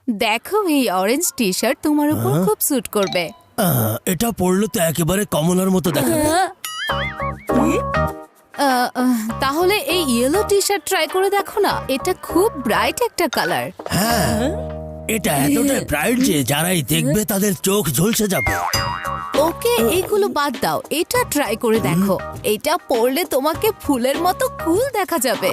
দেখো এই orange T shirt তোমার উপর খুব স্যুট করবে। এটা পরলে তো একেবারে কমলার মতো দেখাবে। তাহলে এই ইয়েলো টি শার্ট ট্রাই করে দেখো না, এটা খুব ব্রাইট একটা কালার। হ্যাঁ, এটা এতটাই ব্রাইট যে যারাই দেখবে তাদের চোখ ঝলসে যাবে। ওকে, এইগুলো বাদ দাও, এটা ট্রাই করে দেখো। এটা পরলে তোমাকে ফুলের মতো কুল দেখা যাবে।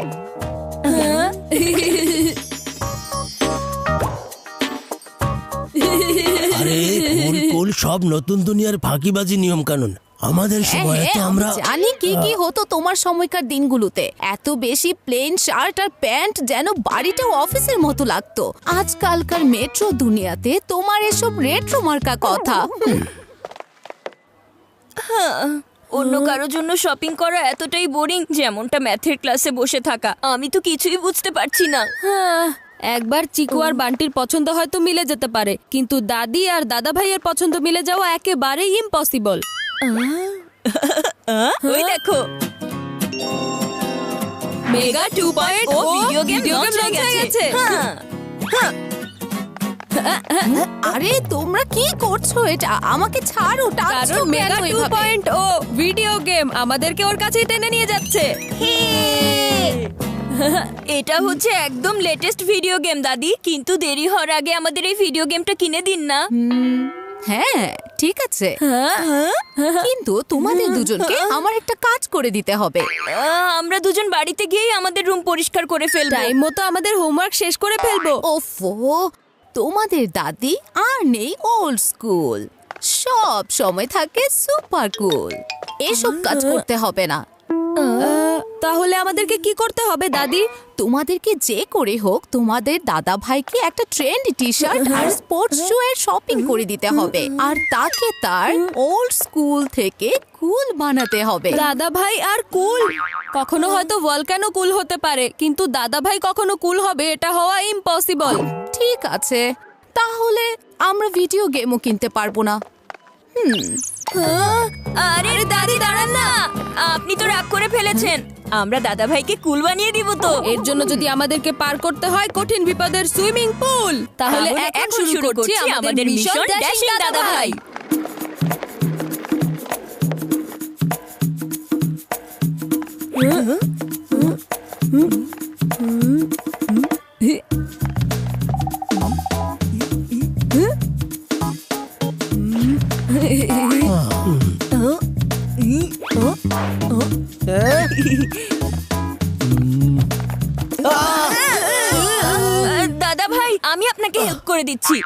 আরে কুল কুল সব নতুন দুনিয়ার ফাঁকিবাজি নিয়ম কানুন। আমাদের সময় তো আমরা জানি কি কি হতো তোমার সময়কার দিনগুলোতে। এত বেশি প্লেন শার্ট আর প্যান্ট যেন বাড়িটাও অফিসের মতো লাগতো। আজকালকার মেট্রো দুনিয়াতে তোমার এসব রেট্রো মার্কা কথা। অন্য কারোর জন্য শপিং করা এতটাই বোরিং যেমনটা ম্যাথের ক্লাসে বসে থাকা। আমি তো কিছুই বুঝতে পারছি না। একবার চিকু আর বান্টির পছন্দ হয়তো মিলে যেতে পারে, কিন্তু দাদি আর দাদা ভাইয়ের পছন্দ মিলে যাওয়া একেবারেই ইম্পসিবল। ওই দেখো, মেগা 2.0 ভিডিও গেম লঞ্চ হয়ে গেছে। আরে তোমরা কি করছো? এটা আমাকে ছাড়ো। কারণ মেগা 2.0 ভিডিও গেম আমাদেরকে ওর কাছেই টেনে নিয়ে যাচ্ছে। এটা হচ্ছে একদম লেটেস্ট ভিডিও গেম দাদি, কিন্তু দেরি হওয়ার আগে আমাদের এই ভিডিও গেমটা কিনে দিন না। হ্যাঁ ঠিক আছে, কিন্তু তোমাদের দুজনকে আমার একটা কাজ করে দিতে হবে। আমরা দুজন বাড়িতে গিয়ে আমাদের রুম পরিষ্কার করে ফেলবো। টাইম মতো আমাদের হোমওয়ার্ক শেষ করে ফেলবো। ওফো, তোমাদের দাদি আর নেই ওল্ড স্কুল, সব সময় থাকে সুপার কুল। এসব কাজ করতে হবে না। তাহলে আমাদেরকে কি করতে হবে দাদি? তোমাদেরকে যে করে হোক তোমাদের দাদা ভাইকে একটা ট্রেন্ড টি শার্ট আর স্পোর্টস শু এর শপিং করে দিতে হবে, আর তাকে তার ওল্ড স্কুল থেকে কুল বানাতে হবে। দাদা ভাই আর কুল? কখনো হয়তো ভলকানো কুল হতে পারে, কিন্তু দাদা ভাই কখনো কুল হবে এটা হওয়া ইম্পসিবল। ঠিক আছে, তাহলে আমরা ভিডিও গেমও কিনতে পারবো না। আরে দাদি দাঁড়ান না, আপনি তো রাগ করে ফেলেছেন। আমরা দাদা ভাইকে কুল বানিয়ে দিব তো। এর জন্য যদি আমাদেরকে পার করতে হয় কঠিন বিপদের সুইমিং পুল, তাহলে এখন শুরু করছি আমাদের মিশন ড্যাশিং দাদা ভাই। দাদা ভাই, আমি আপনাকে হেল্প করে দিচ্ছি।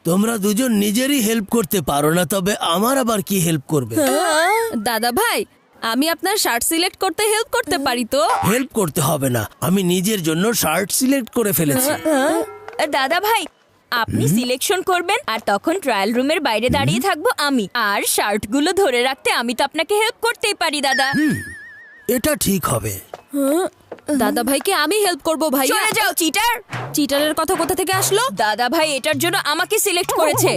তোমরা দুজন নিজেরই হেল্প করতে পারো না, তবে আমার আবার কি হেল্প করবে? দাদা ভাই, আমি আপনার শার্ট সিলেক্ট করতে হেল্প করতে পারি তো? হেল্প করতে হবে না, আমি নিজের জন্য শার্ট সিলেক্ট করে ফেলেছি। দাদা ভাই, আপনি সিলেকশন করবেন আর তখন ট্রায়াল রুমের বাইরে দাঁড়িয়ে থাকবো আমি, আর শার্টগুলো ধরে রাখতে আমি তো আপনাকে হেল্প করতেই পারি দাদা। এটা ঠিক হবে। দাদা ভাইকে আমি হেল্প করব ভাই। চলে যাও চিটার। চিটারের কথা কোথা থেকে আসলো? দাদা ভাই এটার জন্য আমাকে সিলেক্ট করেছে।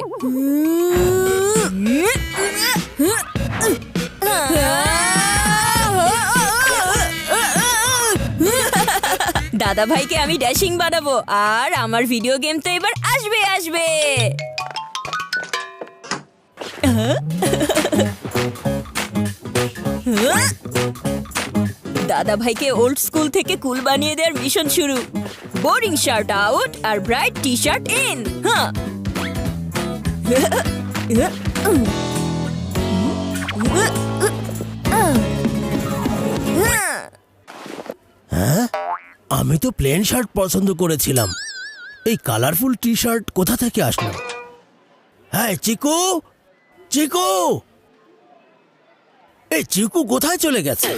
দাদা ভাইকে আমি ড্যাশিং বানাবো, আর আমার ভিডিও গেম তো এবার আসবে আসবে। দাদা ভাইকে ওল্ড স্কুল থেকে কুল বানিয়ে দেওয়ার মিশন শুরু। বোরিং শার্ট আউট আর ব্রাইট টি শার্ট ইন। আমি তো প্লেন শার্ট পছন্দ করেছিলাম, এই কালারফুল টি শার্ট কোথা থেকে আসলো? হ্যাঁ চিকু, চিকু, এই চিকু কোথায় চলে গেছে?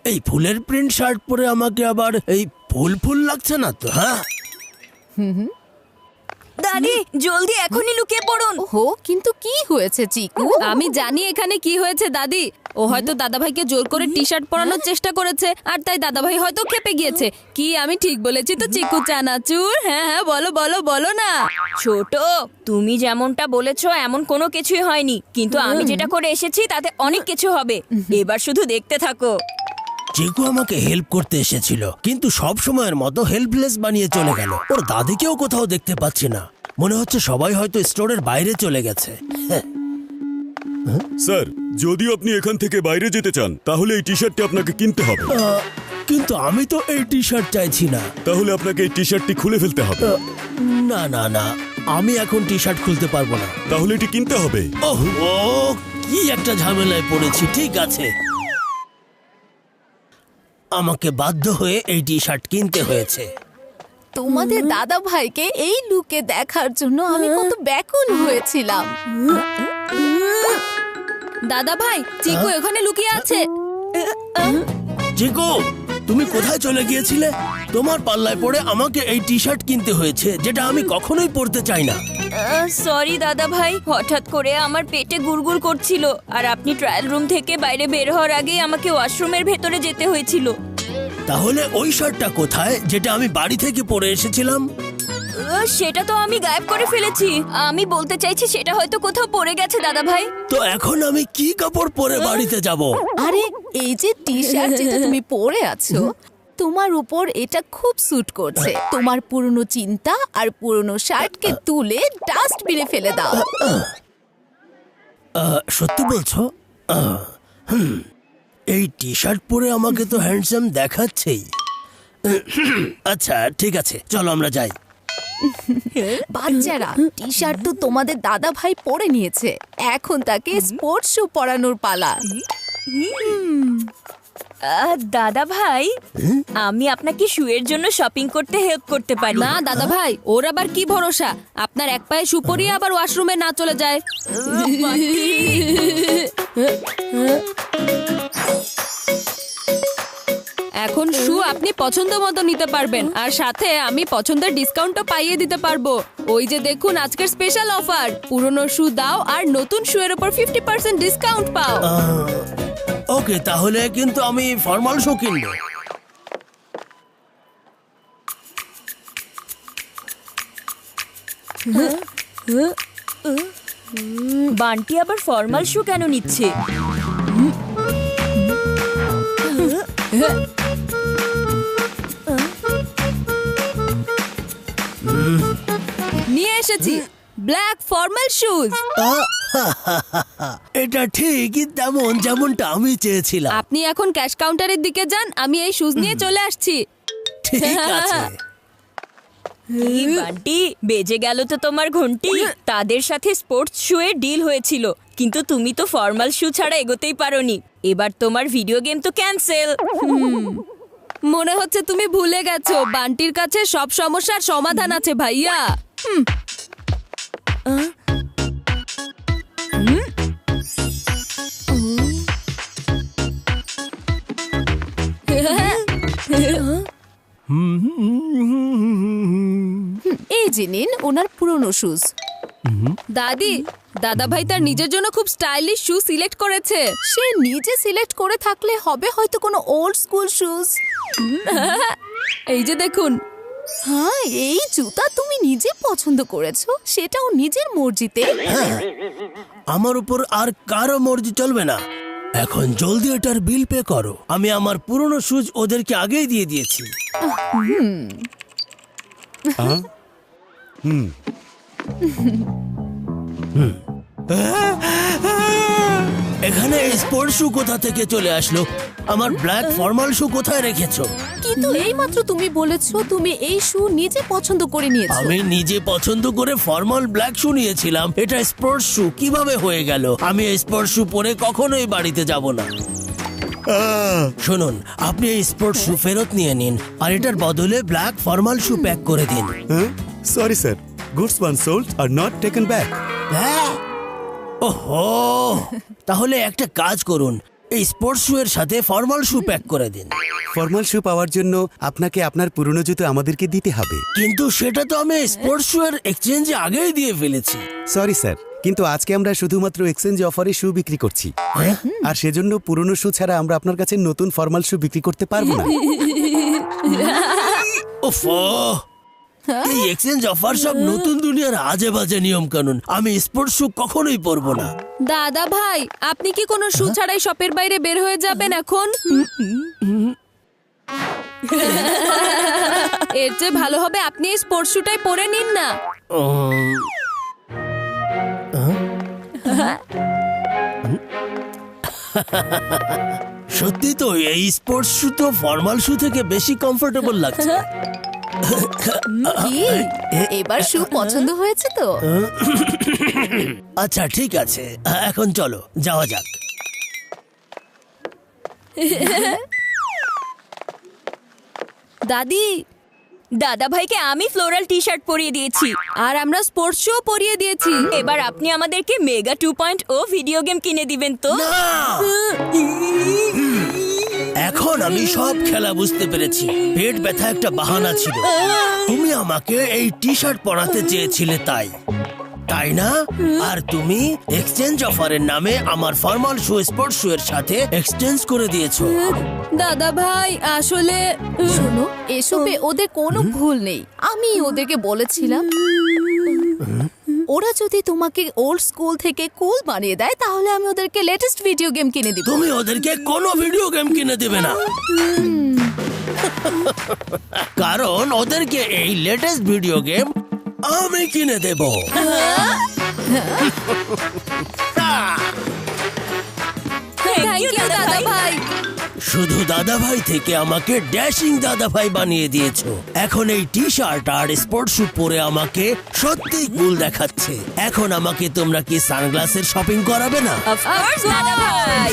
এই ফুলের প্রিন্ট শার্ট পরে আমাকে আবার এই ফুল ফুল লাগছে না তো? হ্যাঁ দাদি জলদি এখনই লুকিয়ে পড়ুন। ওহো, কিন্তু কি হয়েছে চিকু? আমি জানি এখানে কি হয়েছে দাদি। ও হয়তো দাদা ভাইকে জোর করে টি শার্ট পরানোর চেষ্টা করেছে, আর তাই দাদা ভাই হয়তো খেপে গিয়েছে। কি আমি ঠিক বলেছি তো চিকু চানাচুর? হ্যাঁ হ্যাঁ, বলো বলো বলো না। ছোট, তুমি যেমনটা বলেছো এমন কোনো কিছুই হয়নি, কিন্তু আমি যেটা করে এসেছি তাতে অনেক কিছু হবে। এবার শুধু দেখতে থাকো। চিকু আমাকে হেল্প করতে এসেছিল, কিন্তু সব সময়ের মতো হেল্পলেস বানিয়ে চলে গেল। ওর দাদিকেও কোথাও দেখতে পাচ্ছি না। মনে হচ্ছে সবাই হয়তো স্টোরের বাইরে চলে গেছে। স্যার, যদি আপনি এখান থেকে বাইরে যেতে চান তাহলে এই টি শার্টটি আপনাকে কিনতে হবে। কিন্তু আমি তো এই টি শার্ট চাইছি না। তাহলে আপনাকে এই টি শার্টটি খুলে ফেলতে হবে। না না না, আমি এখন টি শার্ট খুলতে পারবো না। তাহলে এটি কিনতে হবে। ওহ, কি একটা ঝামেলায় পড়েছি। ঠিক আছে, আমাকে বাধ্য হয়ে এই টি শার্ট কিনতে হয়েছে। তোমাদের দাদা ভাইকে এই লুকে দেখার জন্য আমি কত ব্যাকুল হয়েছিলাম। দাদা ভাই, চিকু ওখানে লুকিয়ে আছে। চিকু, তুমি কোথায় চলে গিয়েছিলে? তোমার পাল্লায় পড়ে আমাকে এই টি শার্ট কিনতে হয়েছে, যেটা আমি কখনোই পরতে চাই না। সরি দাদা ভাই, হঠাৎ করে আমার পেটে গুড়গুড় করছিল আর আপনি ট্রায়াল রুম থেকে বাইরে বের হওয়ার আগেই আমাকে ওয়াশরুমের ভেতরে যেতে হয়েছিল। তাহলে ওই শার্টটা কোথায়, যেটা আমি বাড়ি থেকে পরে এসেছিলাম? সেটা তো আমি গায়েব করে ফেলেছি। আমি বলতে চাইছি সেটা হয়তো কোথাও পড়ে গেছে দাদা ভাই। তো এখন আমি কি কাপড় পরে বাড়িতে যাব? আরে এই যে টি শার্ট যেটা তুমি পরে আছো, তোমার উপর এটা খুব স্যুট করছে। তোমার পুরনো চিন্তা আর পুরনো শার্টকে তুলে ডাস্টবিনে ফেলে দাও। সত্যি বলছো? এই টি শার্ট পরে আমাকে তো হ্যান্ডসাম দেখাচ্ছেই। আচ্ছা ঠিক আছে, চলো আমরা যাই। বাচ্চারা, টি শার্ট তো তোমাদের দাদা ভাই পরে নিয়েছে, এখন তাকে স্পোর্টস শু পরানোর পালা। দাদা ভাই, আমি আপনাকে শুয়ের জন্য শপিং করতে হেল্প করতে পারি। না দাদা ভাই, ওর আবার কি ভরসা আপনার এক পায়ে শু পরিয়ে আবার ওয়াশরুমে না চলে যায়। এখন শু আপনি পছন্দ মতো নিতে পারবেন, আর সাথে আমি পছন্দের ডিসকাউন্টও পাইয়ে দিতে পারবো। ওই যে দেখুন আজকের স্পেশাল অফার, পুরনো শু দাও আর নতুন শু এর উপর 50% ডিসকাউন্ট পাও। ওকে, তাহলে কিন্তু আমি ফর্মাল শু কিনবো। বান্টি আবার ফর্মাল শু কেন নিচ্ছে? নিয়ে এসেছি ব্ল্যাক ফর্মাল শুজ। এটা ঠিকই তেমন যেমনটা আমি চেয়েছিলাম। আপনি এখন ক্যাশ কাউন্টারের দিকে যান, আমি এই শুজ নিয়ে চলে আসছি। ঠিক আছে। এই বান্টি, বেজে গেল তো তোমার ঘন্টি। তাদের সাথে স্পোর্টস শু এর ডিল হয়েছিল, কিন্তু তুমি তো ফর্মাল শু ছাড়া এগোতেই পারোনি। এবার তোমার ভিডিও গেম তো ক্যান্সেল। মনে হচ্ছে তুমি ভুলে গেছো বান্টির কাছে সব সমস্যার সমাধান আছে ভাইয়া। এই যে নিন ওনার পুরনো শুজ। দাদি, দাদা ভাই তার নিজের জন্য খুব স্টাইলিশ শু সিলেক্ট করেছে। সে নিজে সিলেক্ট করে থাকলে হবে হয়তো কোনো ওল্ড স্কুল শুজ। এই যে দেখুন। হ্যাঁ, এই জুতা তুমি নিজে পছন্দ করেছো, সেটাও নিজের মর্জিতে। আমার উপর আর কারো মর্জি চলবে না। এখন জলদি এটার বিল পে করো। আমি আমার পুরনো শুজ ওদেরকে আগেই দিয়ে দিয়েছি। এখানে স্পোর্টস শু কোথা থেকে চলে আসলো? আমার ব্ল্যাক ফর্মাল শু কোথায় রেখেছো? কিন্তু এইমাত্র তুমি বলেছো তুমি এই শু নিজে পছন্দ করে নিয়েছো। আমি নিজে পছন্দ করে ফর্মাল ব্ল্যাক শু নিয়েছিলাম। এটা স্পোর্টস শু কিভাবে হয়ে গেল? আমি এই স্পোর্টস শু পরে কখনোই বাড়িতে যাব না। শুনুন, আপনি এই স্পোর্টস শু ফেরত নিয়ে নিন আর এটার বদলে ব্ল্যাক ফর্মাল শু প্যাক করে দিন। Sorry sir, goods one sold are not taken back. ওহো, তাহলে একটা কাজ করুন, এই স্পোর্টস শু এর সাথে ফর্মাল শু প্যাক করে দিন। ফর্মাল শু পাওয়ার জন্য আপনাকে আপনার পুরনো জুতো আমাদেরকে দিতে হবে। কিন্তু সেটা তো আমি স্পোর্টস শু এর এক্সচেঞ্জে আগেই দিয়ে ফেলেছি। সরি স্যার, কিন্তু আজকে আমরা শুধুমাত্র এক্সচেঞ্জ অফারে শু বিক্রি করছি, আর সেজন্য পুরনো শু ছাড়া আমরা আপনার কাছে নতুন ফর্মাল শু বিক্রি করতে পারবো না। ওফো, এই এক্সচেঞ্জ অফার সব নতুন দুনিয়ার আজে বাজে নিয়ম কানুন। আমি স্পোর্টস শু কখনোই পরবো না। দাদা ভাই, আপনি কি কোনো শু ছাড়াই শপের বাইরে বের হয়ে যাবেন এখন? এর চেয়ে ভালো হবে আপনি এই স্পোর্টস শুটাই পরে নিন না। সত্যি তো এই স্পোর্টস শু তো ফর্মাল শু থেকে বেশি কমফোর্টেবল লাগছে। কি এবার শু পছন্দ হয়েছে তো? আচ্ছা ঠিক আছে, এখন চলো যাওয়া যাক। দাদি, দাদা ভাইকে আমি ফ্লোরাল টি শার্ট পরিয়ে দিয়েছি, আর আমরা স্পোর্টস শু পরিয়ে দিয়েছি। এবার আপনি আমাদেরকে মেগা 2.0 ভিডিও গেম কিনে দিবেন তো? না! এখন আমি সব খেলা বুঝতে পেরেছি। পেট ব্যথা একটা বাহানা ছিল। তুমি আমাকে এই টি শার্ট পরাতে চেয়েছিলে তাই না? আর তুমি এক্সচেঞ্জ অফারের নামে আমার ফর্মাল শু স্পোর্টস শু এর সাথে এক্সচেঞ্জ করে দিয়েছো। দাদা ভাই আসলে শোনো, এসবে ওদের কোনো ভুল নেই। আমি ওদেরকে বলেছিলাম ওরা যদি তোমাকে ওল্ড স্কুল থেকে কুল বানিয়ে দেয় তাহলে আমি ওদেরকে লেটেস্ট ভিডিও গেম কিনে দিব। তুমি ওদেরকে কোনো ভিডিও গেম কিনে দেবে না, কারণ ওদেরকে এই লেটেস্ট ভিডিও গেম আমি কিনে দেব। থ্যাংক ইউ দাদা ভাই। শুধু দাদা ভাই থেকে আমাকে ড্যাশিং দাদা ভাই বানিয়ে দিয়েছো। এখন এই টি শার্ট আর স্পোর্টস শু পরে আমাকে সত্যি কুল দেখাচ্ছে। এখন আমাকে তোমরা কি সানগ্লাসের শপিং করাবে না? অফ কোর্স দাদা ভাই।